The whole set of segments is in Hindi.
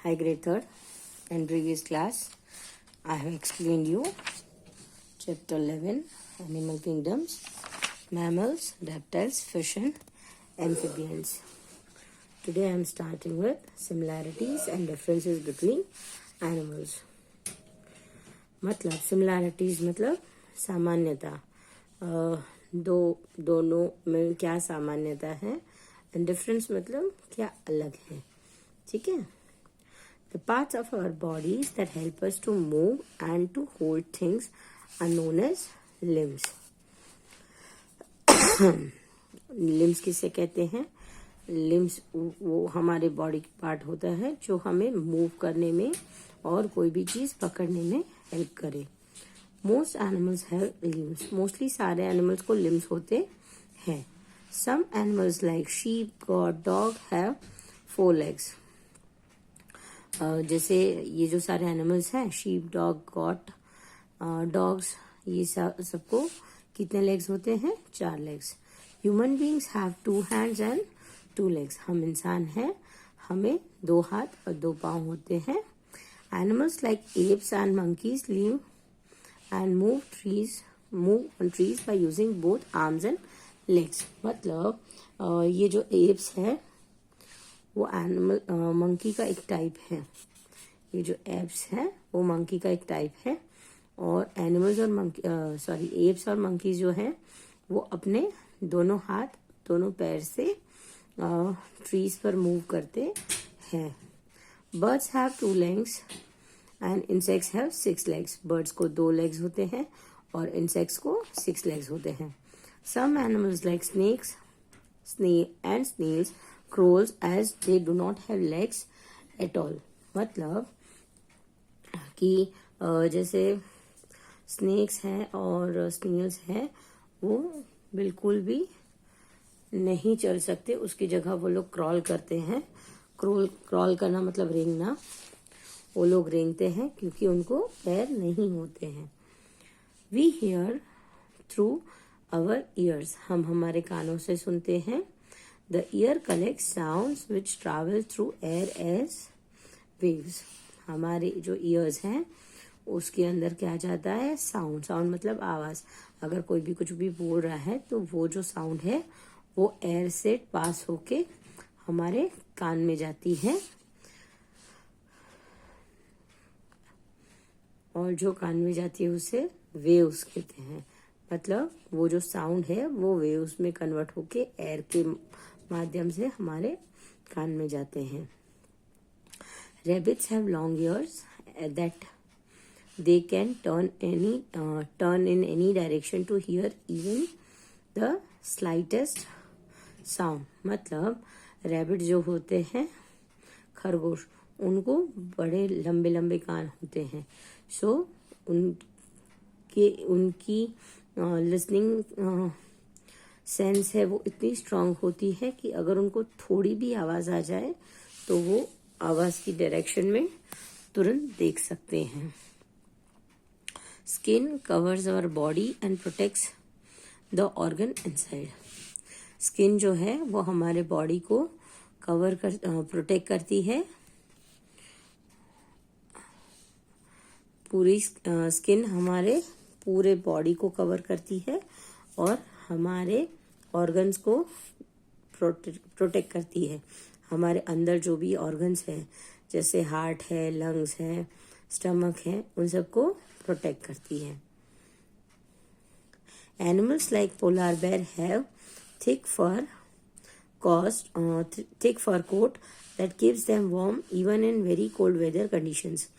Hi, grade 3rd. In previous class, I have explained you chapter 11, Animal Kingdoms, Mammals, Reptiles, Fish and Amphibians. Today I am starting with similarities and differences between animals. मतलब similarities मतलब सामान्यता, दोनों में क्या सामान्यता है, and difference मतलब क्या अलग है. ठीक है. The parts of our bodies that help us to move and to hold things are known as limbs. Limbs किसे कहते हैं? लिम्स वो हमारे बॉडी पार्ट होता है जो हमें मूव करने में और कोई भी चीज पकड़ने में हेल्प करे. Most animals have limbs. Mostly सारे एनिमल्स को लिम्स होते हैं. Some animals like sheep, goat, dog have 4 legs. जैसे ये जो सारे एनिमल्स हैं, शीप, डॉग, गॉट, डॉग्स, ये सबको कितने लेग्स होते हैं? 4 legs. Human beings have 2 hands and 2 legs. हम इंसान हैं, हमें 2 हाथ और 2 पाँव होते हैं. Animals like apps and monkeys live and move on trees by using both arms and legs. मतलब ये जो एप्स है वो एनिमल मंकी का एक टाइप है. ये जो एप्स है वो मंकी का एक टाइप है. और एनिमल्स और एप्स और मंकी जो है वो अपने दोनों हाथ, दोनों पैर से ट्रीज पर मूव करते हैं. Birds have 2 legs and insects have 6 legs. Birds को 2 legs होते हैं और इंसेक्ट्स को 6 legs होते हैं. Some animals like snakes and snails crawls as they do not have legs at all. मतलब कि जैसे स्नेक्स हैं और स्नेल्स हैं वो बिल्कुल भी नहीं चल सकते, उसकी जगह वो लोग क्रॉल करते हैं. क्रॉल करना मतलब रेंगना. वो लोग रेंगते हैं क्योंकि उनको पैर नहीं होते हैं. We hear through our ears. हम हमारे कानों से सुनते हैं. The ear collects sounds which travel through air as waves. हमारे जो ears हैं उसके अंदर क्या जाता है? साउंड. साउंड मतलब आवाज. अगर कोई भी कुछ भी बोल रहा है तो वो जो साउंड है वो एयर से पास होके हमारे कान में जाती है और जो कान में जाती है उसे वेव्स कहते हैं. मतलब वो जो साउंड है वो वेव्स में कन्वर्ट होके एयर के माध्यम से हमारे कान में जाते हैं. Rabbits have long ears that they can turn in any direction to hear even the slightest sound. मतलब रैबिट जो होते हैं, खरगोश, उनको बड़े लंबे लंबे कान होते हैं. सो उनकी लिसनिंग सेंस है वो इतनी स्ट्रांग होती है कि अगर उनको थोड़ी भी आवाज आ जाए तो वो आवाज की डायरेक्शन में तुरंत देख सकते हैं. Skin covers our body and protects the organ inside. Skin जो है वो हमारे बॉडी को प्रोटेक्ट करती है. पूरी स्किन हमारे पूरे बॉडी को कवर करती है और हमारे ऑर्गन्स को प्रोटेक्ट करती है. हमारे अंदर जो भी ऑर्गन्स हैं जैसे हार्ट है, लंग्स है, स्टमक है, उन सबको प्रोटेक्ट करती है. Animals like polar bear have thick fur coat that keeps them warm even in very cold weather conditions.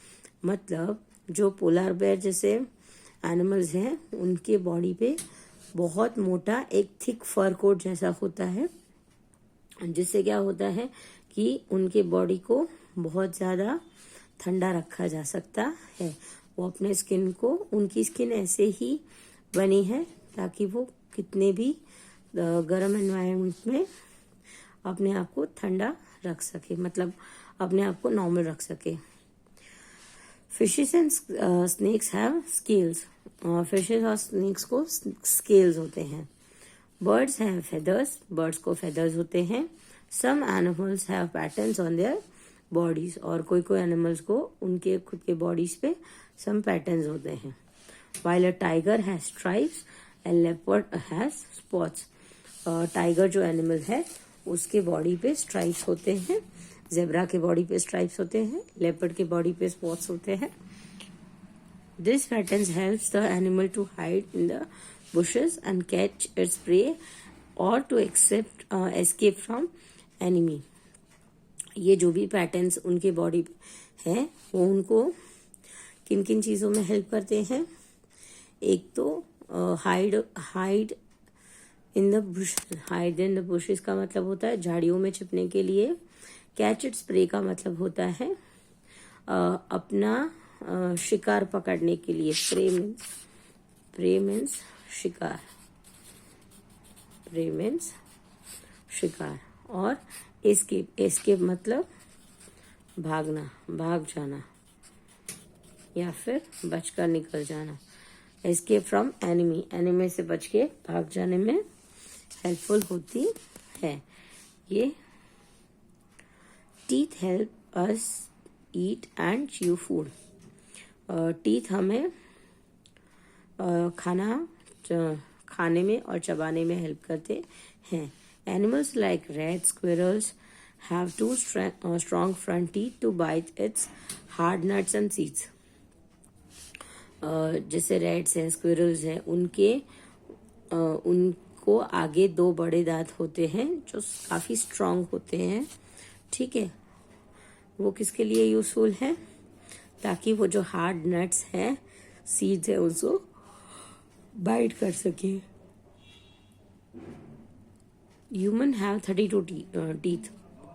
मतलब जो पोलार बेयर जैसे एनिमल्स हैं उनके बॉडी पे बहुत मोटा एक थिक फर कोट जैसा होता है जिससे क्या होता है कि उनके बॉडी को बहुत ज्यादा ठंडा रखा जा सकता है. वो अपने स्किन को, उनकी स्किन ऐसे ही बनी है ताकि वो कितने भी गर्म एनवायरनमेंट में अपने आप को ठंडा रख सके, मतलब अपने आप को नॉर्मल रख सके. Fishes and snakes have scales. Fishes और स्नेक्स को स्केल्स होते हैं. Birds have feathers. बर्ड्स को फेदर्स होते हैं. Some animals have patterns on their bodies, और कोई कोई एनिमल्स को उनके खुद के बॉडीज पे सम पैटर्न्स होते हैं. While a tiger has stripes and leopard has spots. Tiger जो एनिमल है उसके बॉडी पे स्ट्राइप्स होते हैं, जेब्रा के बॉडी पे स्ट्राइप्स होते हैं, लेपर्ड के बॉडी पे स्पॉट्स होते हैं. This patterns helps the animal to hide in the bushes and catch its prey or to escape from enemy. ये जो भी पैटर्न्स उनके बॉडी पे हैं वो उनको किन किन चीजों में हेल्प करते हैं. एक तो hide in the Bush. Hide in the bushes का मतलब होता है झाड़ियों में छिपने के लिए. कैच इट्स प्रे का मतलब होता है अपना शिकार पकड़ने के लिए. प्रे मीन्स शिकार. प्रे मीन्स शिकार. और एस्केप मतलब भागना, भाग जाना या फिर बचकर निकल जाना. एस्केप फ्रॉम एनिमी, एनिमी से बच के भाग जाने में हेल्पफुल होती है ये. Teeth help us eat and chew food. Teeth हमें खाने में और चबाने में हेल्प करते हैं. Animals like rat, squirrels have two strong front teeth to bite its hard nuts and seeds. जैसे रैट्स हैं, स्क्विरल्स हैं, उनको आगे दो बड़े दांत होते हैं जो काफी स्ट्रांग होते हैं. ठीक है, वो किसके लिए यूजफुल है? ताकि वो जो हार्ड नट्स हैं, सीड्स है, उसको बाइट कर सके. Human have 32 teeth.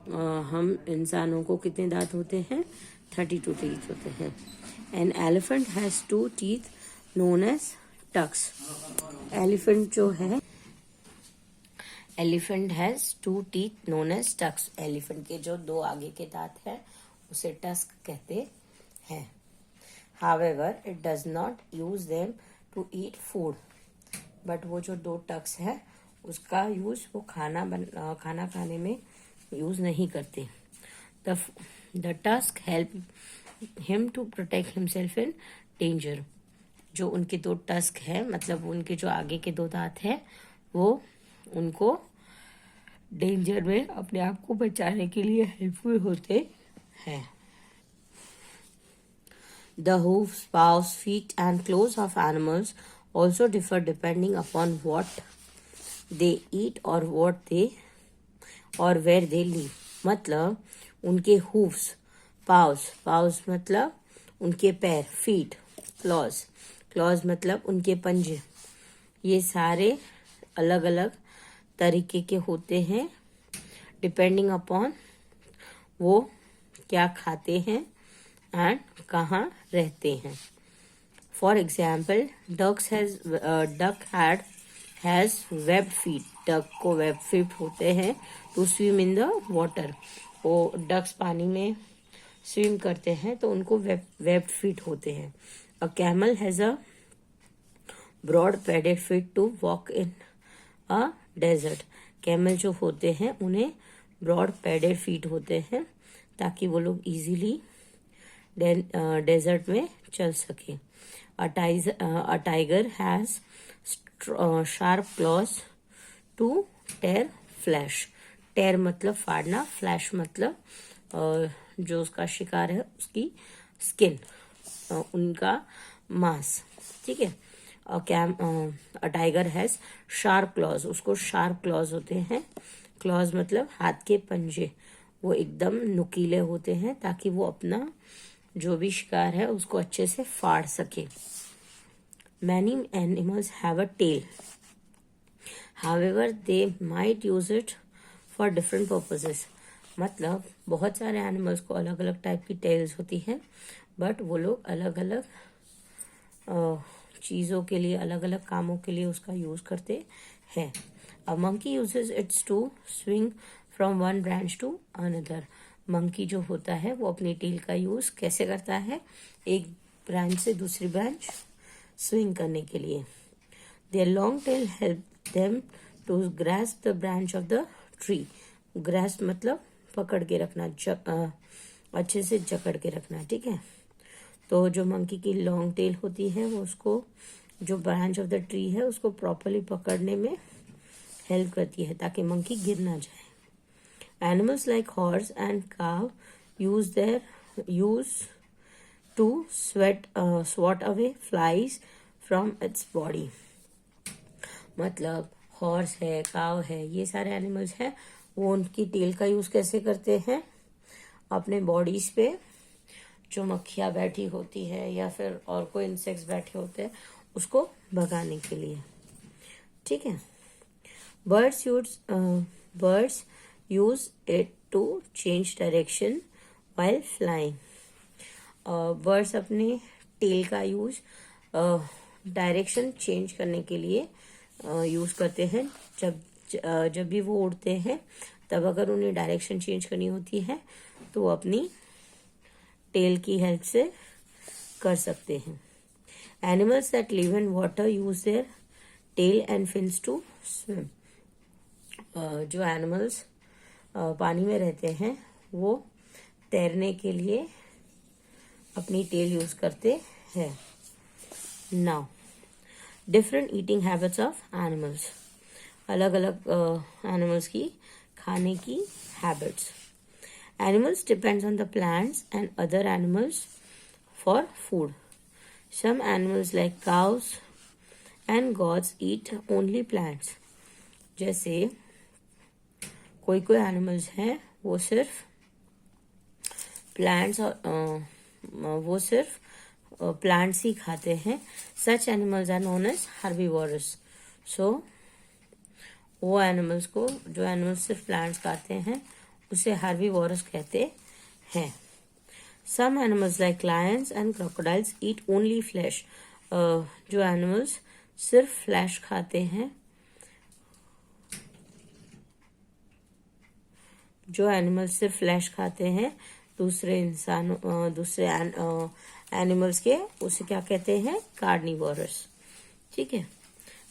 हम इंसानों को कितने दांत होते हैं? 32 टीथ होते हैं. An elephant has 2 teeth known as tusks. Elephant जो है, elephant has 2 teeth known as tusks. Elephant के जो 2 आगे के दांत हैं उसे टस्क कहते हैं. However it does not use them to eat food. But वो जो 2 टक्स है उसका यूज वो खाना खाने में यूज नहीं करते. The tusk help him to protect himself in danger. जो उनके 2 टस्क है, मतलब उनके जो आगे के 2 दांत है, वो उनको डेंजर में अपने आप को बचाने के लिए हेल्पफुल होते हैं. The hooves, paws, feet and claws of animals also differ depending upon what they eat और where they live. मतलब उनके hooves, paws मतलब उनके पैर, feet, claws मतलब उनके पंजे. ये सारे अलग अलग तरीके के होते हैं डिपेंडिंग अपॉन वो क्या खाते हैं एंड कहाँ रहते हैं. For example, duck has web feet. Duck को वेब फीट होते हैं to swim in the water. वो डक्स पानी में स्विम करते हैं तो उनको वेब फीट होते हैं. A camel has a broad padded feet to walk in a desert. Camel जो होते हैं उन्हें ब्रॉड पैडेड फीट होते हैं ताकि वो लोग इजीली डेजर्ट में चल सके. A tiger has sharp claws to tear flesh. Tear मतलब फाड़ना, फ्लैश मतलब जो उसका शिकार है उसकी स्किन, उनका मांस. ठीक है. अ टाइगर हैज शार्प क्लॉज. उसको शार्प क्लॉज होते हैं. क्लॉज मतलब हाथ के पंजे. वो एकदम नुकीले होते हैं ताकि वो अपना जो भी शिकार है उसको अच्छे से फाड़ सके. Many animals have a tail. However, they might use it for different purposes. मतलब बहुत सारे एनिमल्स को अलग अलग टाइप की टेल्स होती हैं, बट वो लोग अलग अलग चीज़ों के लिए, अलग अलग कामों के लिए उसका यूज करते हैं. A monkey uses it to swing from one branch to another. Monkey जो होता है वो अपनी टेल का यूज कैसे करता है? एक ब्रांच से दूसरी ब्रांच स्विंग करने के लिए. Their long tail help them to grasp the branch of the tree. Grasp मतलब पकड़ के रखना, अच्छे से जकड़ के रखना है, ठीक है। तो जो मंकी की लॉन्ग टेल होती है वो उसको, जो ब्रांच ऑफ द ट्री है उसको प्रॉपरली पकड़ने में हेल्प करती है ताकि मंकी गिर ना जाए। Animals like horse and cow use to swat away flies from its body। मतलब हॉर्स है, काव है, ये सारे एनिमल्स हैं, वो उनकी टेल का यूज कैसे करते हैं, अपने बॉडीज पे जो मक्खियाँ बैठी होती है या फिर और कोई इंसेक्ट्स बैठे होते हैं उसको भगाने के लिए, ठीक है। Birds use it to change direction while flying। Birds अपने टेल का यूज डायरेक्शन चेंज करने के लिए यूज करते हैं। जब भी वो उड़ते हैं तब अगर उन्हें डायरेक्शन चेंज करनी होती है तो वो अपनी टेल की हेल्प से कर सकते हैं। Animals that live in water use their tail and fins to swim. जो एनिमल्स पानी में रहते हैं वो तैरने के लिए अपनी टेल यूज करते हैं। Now different eating habits of animals. अलग अलग एनिमल्स की खाने की habits. Animals depends on the plants and other animals for food. Some animals like cows and goats eat only plants। जैसे कोई कोई एनिमल्स हैं वो सिर्फ प्लांट्स प्लांट्स ही खाते हैं। Such animals are known as herbivores। So वो एनिमल्स को, जो एनिमल्स सिर्फ प्लांट्स खाते हैं उसे herbivores कहते हैं। Some animals like lions and crocodiles eat only flesh। जो एनिमल्स सिर्फ फ्लैश खाते हैं, जो एनिमल्स सिर्फ फ्लैश खाते हैं दूसरे एनिमल्स के, उसे क्या कहते हैं, कार्निवोरस, ठीक है।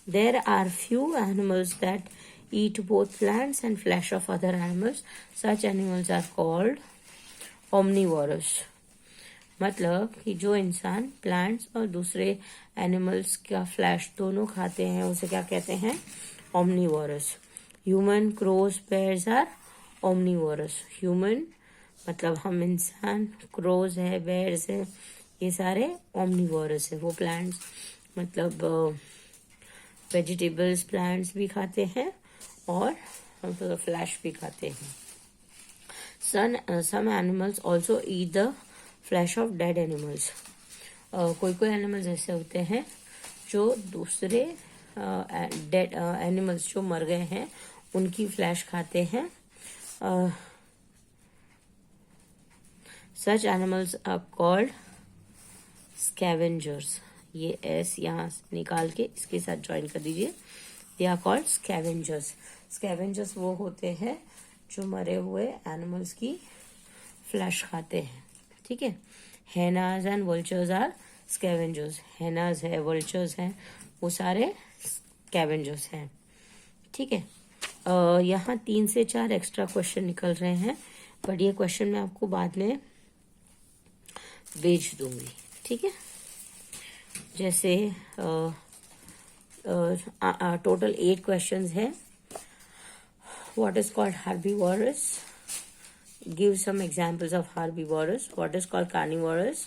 There are few animals that eat both plants and flesh of other animals। Such animals are called omnivorous। मतलब कि जो इंसान प्लांट्स और दूसरे एनिमल्स का फ्लैश दोनों खाते हैं उसे क्या कहते हैं, omnivorous। Human, crows, bears are omnivorous। Human मतलब हम इंसान, क्रोज है, बेयर्स है, ये सारे omnivorous है। वो प्लांट्स मतलब वेजिटेबल्स, प्लांट्स भी खाते हैं और फ्लैश भी खाते हैं। Some animals also eat the flesh of dead animals. कोई कोई एनिमल्स ऐसे होते हैं जो दूसरे डेड एनिमल्स जो मर गए हैं उनकी फ्लैश खाते हैं। Such animals are called scavengers. ये एस यहाँ निकाल के इसके साथ ज्वाइन कर दीजिए। They are called scavengers. Scavengers वो होते हैं जो मरे हुए एनिमल्स की फ्लैश खाते हैं, ठीक है। हेनाज एंड वल्चर्स आर स्कैवेंजर्स। हेनाज है, वल्चर्स हैं, वो सारे स्कैवेंजर्स हैं, ठीक है। यहाँ 3 से 4 एक्स्ट्रा क्वेश्चन निकल रहे हैं, बट ये क्वेश्चन मैं आपको बाद में भेज दूंगी, ठीक है। जैसे टोटल 8 क्वेश्चंस है। What is called herbivorous? Give some examples of herbivorous. What is called carnivorous?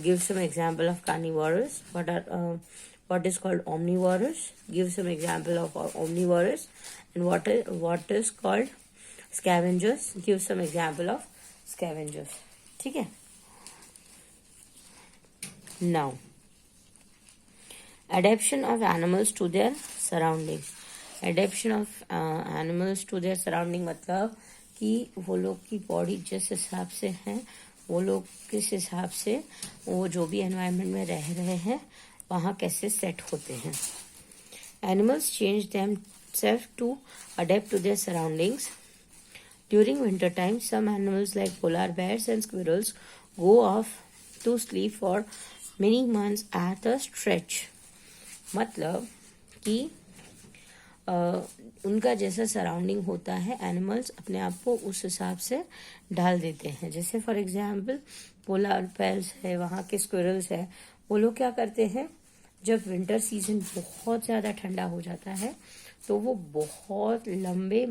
Give some example of carnivorous. What is called omnivorous? Give some example of omnivorous. And what is called scavengers? Give some example of scavengers. ठीक है? Now, adaptation of animals to their surroundings। Adaptation of animals to their surrounding मतलब कि वो लोग की बॉडी जिस हिसाब से है, वो लोग किस हिसाब से वो जो भी एनवायरनमेंट में रह रहे हैं वहाँ कैसे सेट होते हैं। Animals change themselves to adapt to their surroundings. During winter time some animals like polar bears and squirrels go off to sleep for many months at a stretch. मतलब कि उनका जैसा सराउंडिंग होता है एनिमल्स अपने आप को उस हिसाब से ढाल देते हैं। जैसे फॉर एग्जाम्पल पोलर बेयर्स है, वहाँ के स्क्विरल्स है, वो लोग क्या करते हैं, जब विंटर सीजन बहुत ज़्यादा ठंडा हो जाता है तो वो बहुत लंबे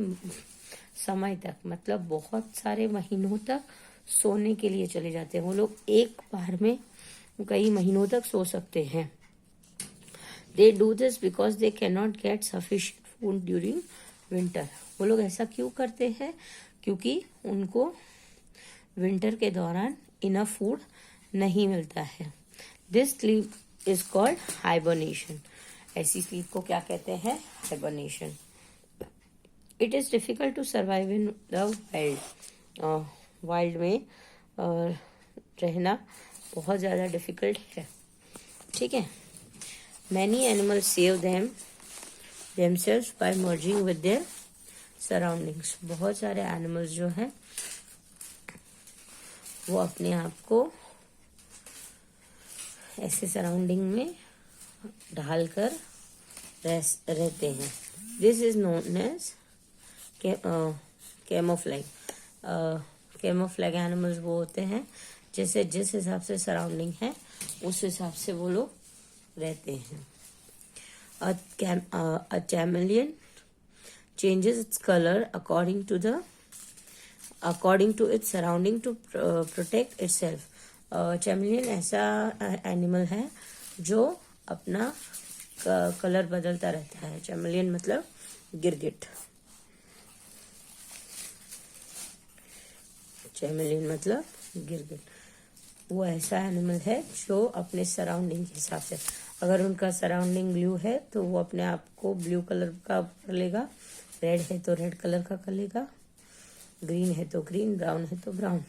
समय तक, मतलब बहुत सारे महीनों तक सोने के लिए चले जाते हैं। वो लोग एक बार में कई महीनों तक सो सकते हैं। They do this because they cannot get sufficient food during winter. वो लोग ऐसा क्यों करते हैं? क्योंकि उनको विंटर के दौरान इनफ फूड नहीं मिलता है। This sleep is called hibernation. ऐसी स्लीप को क्या कहते हैं? Hibernation. It is difficult to survive in the wild. Wild में रहना बहुत ज़्यादा डिफिकल्ट है, ठीक है। Many animals save themselves by merging with their surroundings. बहुत सारे एनिमल्स जो हैं वो अपने आप को ऐसे सराउंडिंग में ढाल कर रहते हैं। This is known as camouflage. Camouflage animals वो होते हैं जैसे जिस हिसाब से सराउंडिंग है उस हिसाब से वो लोग रहते हैं। A chameleon changes its color according to its surrounding to protect itself. Chameleon ऐसा एनिमल है जो अपना कलर बदलता रहता है। chameleon मतलब गिरगिट। chameleon मतलब गिरगिट। वो ऐसा एनिमल है जो अपने सराउंडिंग के हिसाब से, अगर उनका सराउंडिंग ब्लू है तो वो अपने आप को ब्लू कलर का कर लेगा, रेड है तो रेड कलर का कर लेगा, ग्रीन है तो ग्रीन, ब्राउन है तो ब्राउन।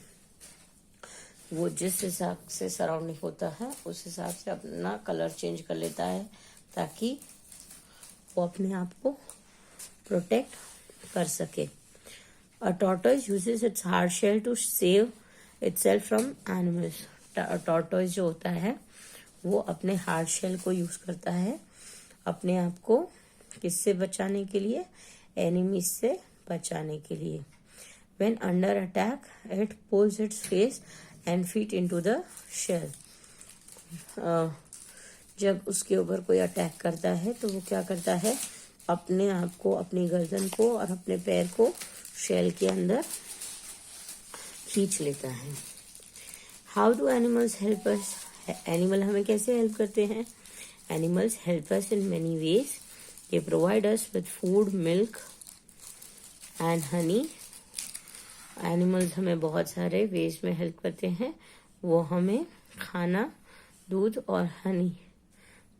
वो जिस हिसाब से सराउंडिंग होता है उस हिसाब से अपना कलर चेंज कर लेता है ताकि वो अपने आप को प्रोटेक्ट कर सके। A tortoise uses its hard shell to save itself from animals. tortoise जो होता है वो अपने हार्ड शेल को यूज करता है अपने आप को किससे बचाने के लिए? एनिमीज से बचाने के लिए। When under attack, it pulls its face and feet into the shell. जब उसके ऊपर कोई अटैक करता है तो वो क्या करता है? अपने आप को, अपनी गर्दन को और अपने पैर को शेल के अंदर खींच लेता है। How do animals help us? Animal हमें कैसे हेल्प करते हैं? Animals help us in many ways. They provide us with food, milk and honey. Animals हमें बहुत सारे वेज में हेल्प करते हैं। वो हमें खाना, दूध और हनी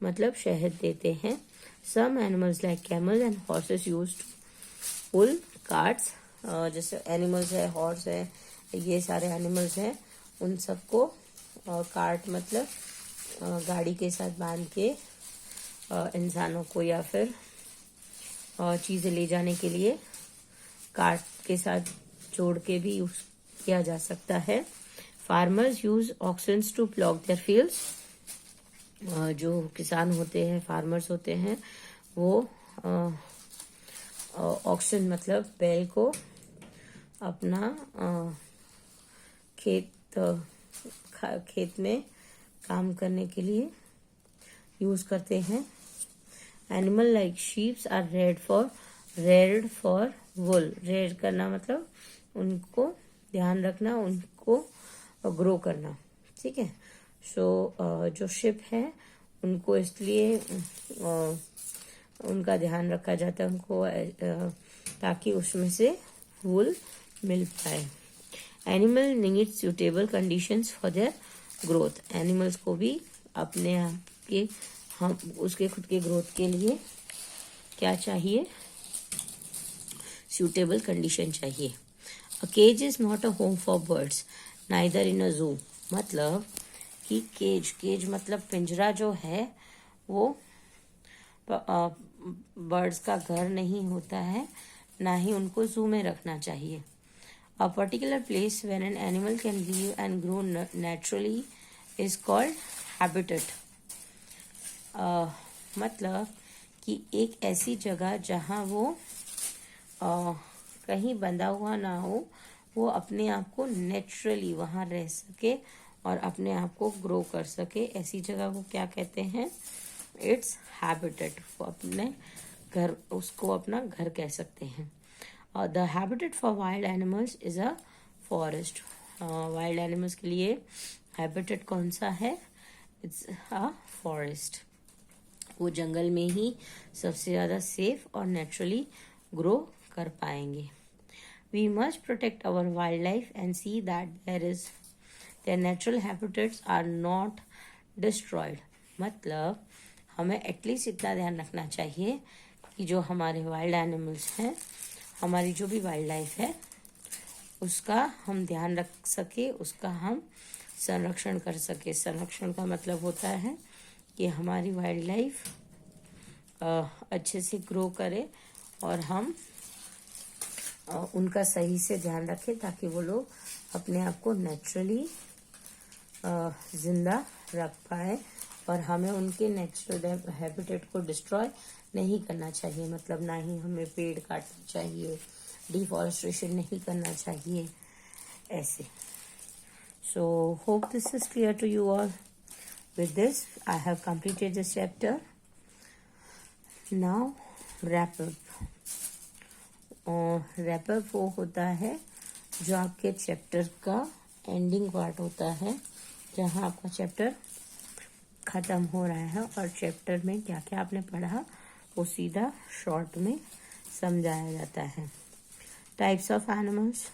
मतलब शहद देते हैं। Some animals like camel and horses use to pull carts. जैसे एनिमल्स है, हॉर्स है, ये सारे एनिमल्स हैं, उन सबको कार्ट मतलब गाड़ी के साथ बांध के इंसानों को या फिर चीजें ले जाने के लिए कार्ट के साथ जोड़ के भी यूज किया जा सकता है। Farmers use oxen to plough their fields. जो किसान होते हैं, फार्मर्स होते हैं, वो ऑक्सन मतलब बैल को अपना खेत में काम करने के लिए यूज करते हैं। Animal like sheeps are reared for wool. Rear करना मतलब उनको ध्यान रखना, उनको ग्रो करना, ठीक है। सो जो शिप है उनको इसलिए उनका ध्यान रखा जाता है उनको ताकि उसमें से वूल मिल पाए। Animal need suitable conditions for their growth. Animals को भी अपने आप के उसके खुद के ग्रोथ के लिए क्या चाहिए? सुटेबल कंडीशन चाहिए। A cage is not a home for birds neither in a zoo. मतलब कि केज मतलब पिंजरा जो है वो बर्ड्स का घर नहीं होता है, ना ही उनको जू में रखना चाहिए। A particular place where an animal can live and grow naturally is called habitat. मतलब कि एक ऐसी जगह जहाँ वो कहीं बंधा हुआ ना हो, वो अपने आप को नेचुरली वहाँ रह सके और अपने आप को ग्रो कर सके, ऐसी जगह को क्या कहते हैं? Its habitat. वो अपने घर, उसको अपना घर कह सकते हैं। The habitat for wild animals is a forest. Wild animals के लिए हैबिटेट कौन सा है? It's a forest. वो जंगल में ही सबसे ज़्यादा सेफ और नेचुरली ग्रो कर पाएंगे। We must protect our wild life and see that their natural habitats are not destroyed। मतलब हमें एटलीस्ट इतना ध्यान रखना चाहिए कि जो हमारे वाइल्ड एनिमल्स हैं, हमारी जो भी वाइल्ड लाइफ है, उसका हम ध्यान रख सके, उसका हम संरक्षण कर सके। संरक्षण का मतलब होता है कि हमारी वाइल्ड लाइफ अच्छे से ग्रो करे और हम उनका सही से ध्यान रखें ताकि वो लोग अपने आप को नेचुरली जिंदा रख पाए। और हमें उनके नेचुरल हैबिटेट को डिस्ट्रॉय नहीं करना चाहिए, मतलब ना ही हमें पेड़ काटना चाहिए, डिफॉरेस्टेशन नहीं करना चाहिए, ऐसे। So hope this is clear to you all. With this I have completed this chapter. Now wrap up. Wrap up वो होता है जो आपके चैप्टर का एंडिंग पार्ट होता है, जहाँ आपका चैप्टर खत्म हो रहा है और चैप्टर में क्या क्या आपने पढ़ा वो सीधा शॉर्ट में समझाया जाता है। टाइप्स ऑफ एनिमल्स,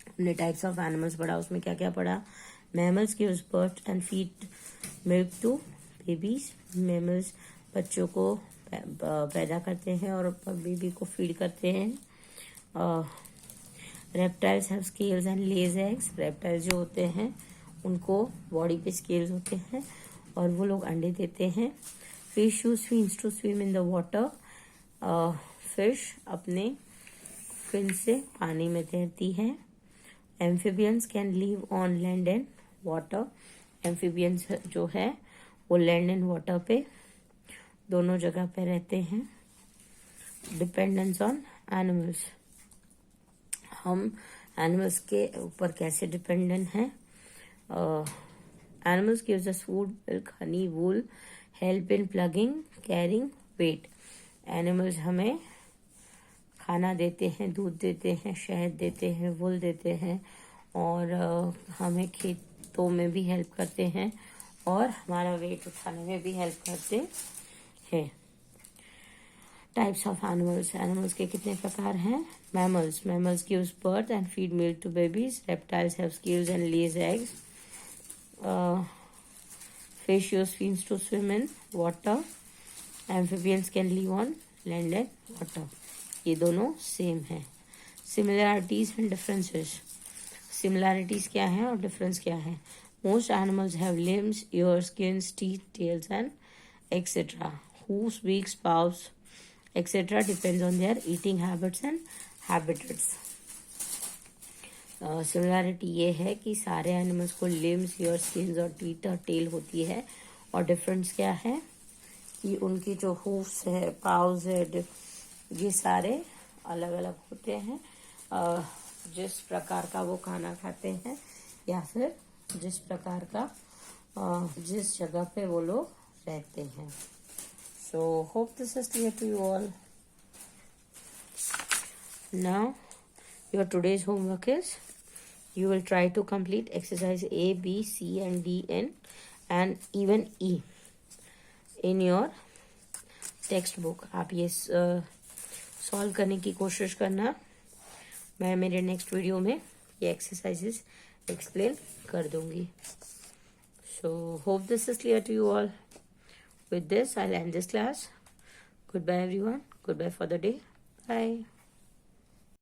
हमने टाइप्स ऑफ एनिमल्स पढ़ा, उसमें क्या क्या पढ़ा? Mammals gives birth and feed milk to babies. Mammals बच्चों को पैदा करते हैं और बेबी को फीड करते हैं। Reptiles have scales and lays eggs. Reptiles जो होते हैं उनको बॉडी पे स्केल्स होते हैं और वो लोग अंडे देते हैं। Fish use fins to swim in the water. Fish अपने फिन से पानी में तैरती है। Amphibians can live on land and water. Amphibians जो है वो लैंड एंड वाटर पे दोनों जगह पे रहते हैं। डिपेंडेंस ऑन एनिमल्स, हम एनिमल्स के ऊपर कैसे डिपेंडेंट हैं? Animals gives us food, milk, honey, wool, help in ploughing, carrying, weight. Animals हमें खाना देते हैं, दूध देते हैं, शहद देते हैं, वूल देते हैं और हमें खेतों में भी हेल्प करते हैं और हमारा वेट उठाने में भी हेल्प करते हैं। टाइप्स ऑफ एनिमल्स, एनिमल्स के कितने प्रकार हैं? Mammals, mammals gives birth and feed milk to babies. Reptiles have scales and lays eggs. Fish use fins to swim in water. Amphibians can live on land and water. ये दोनों सेम है। Similarities and differences. Similarities क्या है और difference क्या है? Most animals have limbs, ears, skins, teeth, tails and etc. Hooves, beaks, paws, etc. depends on their eating habits and habitats. Similarity ये है कि सारे एनिमल्स को लिम्स, ईयर, स्किन्स और टीथ और टेल होती है और डिफरेंस क्या है कि उनकी जो हूफ्स है, पाउज है, ये सारे अलग अलग होते हैं जिस प्रकार का वो खाना खाते हैं या फिर जिस प्रकार का जिस जगह पे वो लोग रहते हैं। So hope this is clear to you all. Now your today's homework is you will try to complete exercise A, B, C and D and even E in your textbook। आप ये सॉल्व करने की कोशिश करना। मैं मेरे नेक्स्ट वीडियो में ये एक्सरसाइजेस एक्सप्लेन कर दूंगी। So hope this is clear to you all. With this I'll end this class. Goodbye everyone. Goodbye for the day. Bye.